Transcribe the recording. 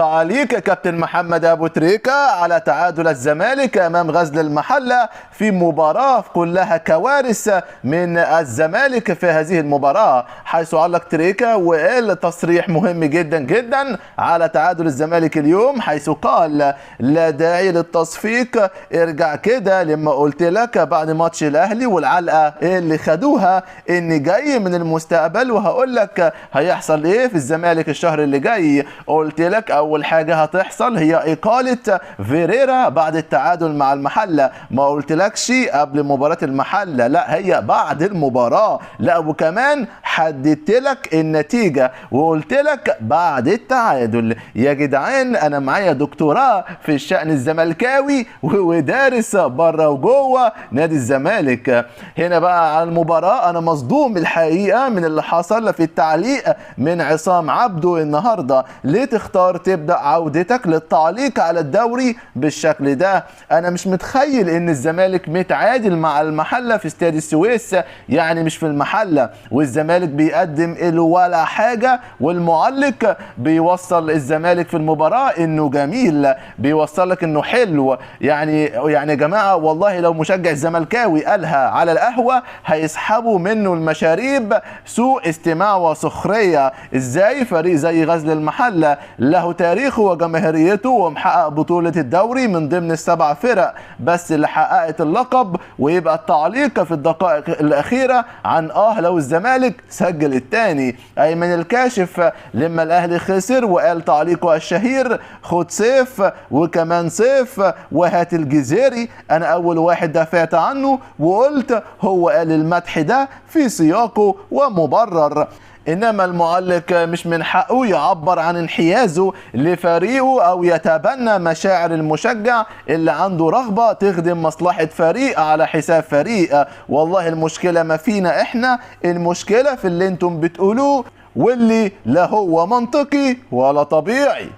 تعليق كابتن محمد أبو تريكة على تعادل الزمالك أمام غزل المحلة في مباراة كلها كوارث من الزمالك في هذه المباراة، حيث علق تريكة وقال تصريح مهم جدا جدا على تعادل الزمالك اليوم، حيث قال: لا داعي للتصفيق، ارجع كده لما قلت لك بعد ماتش الأهلي والعلقة اللي خدوها إني جاي من المستقبل وهقول لك هيحصل إيه في الزمالك الشهر اللي جاي. قلت لك أول حاجة هتحصل هي إقالة فيريرا بعد التعادل مع المحلة، ما قلتلكش قبل مباراة المحلة، لا هي بعد المباراة، لا وكمان حددت لك النتيجة وقلت لك بعد التعادل. يا جدعان أنا معايا دكتوراه في الشأن الزملكاوي ودارس بره وجوه نادي الزمالك. هنا بقى على المباراة أنا مصدوم الحقيقة من اللي حصل في التعليق من عصام عبده النهارده. ليه تختار تبدأ عودتك للتعليق على الدوري بالشكل ده؟ أنا مش متخيل إن الزمالك متعادل مع المحلة في استاد السويس، يعني مش في المحلة، والزمالك بيقدم له ولا حاجة، والمعلق بيوصل الزمالك في المباراة إنه جميل، بيوصل لك إنه حلو. يعني يا جماعة والله لو مشجع الزملكاوي قالها على القهوة هيسحبوا منه المشاريب. سوء استماع وسخرية. إزاي فريق زي غزل المحلة له تاريخه وجماهيريته ومحقق بطولة الدوري من ضمن ال7 فرق بس اللي حققت اللقب، ويبقى التعليق في الدقائق الأخيرة عن لو الزمالك سجل الثاني؟ أيمن الكاشف لما الأهلي خسر وقال تعليقه الشهير: خد سيف وكمان سيف وهات الجزيري. أنا أول واحد دافعت عنه وقلت هو قال المدح ده في سياقه ومبرر، إنما المعلق مش من حقه يعبر عن انحيازه لفريقه أو يتبنى مشاعر المشجع اللي عنده رغبة تخدم مصلحة فريق على حساب فريق. والله المشكلة ما فينا إحنا، المشكلة في اللي انتم بتقولوه واللي لا هو منطقي ولا طبيعي.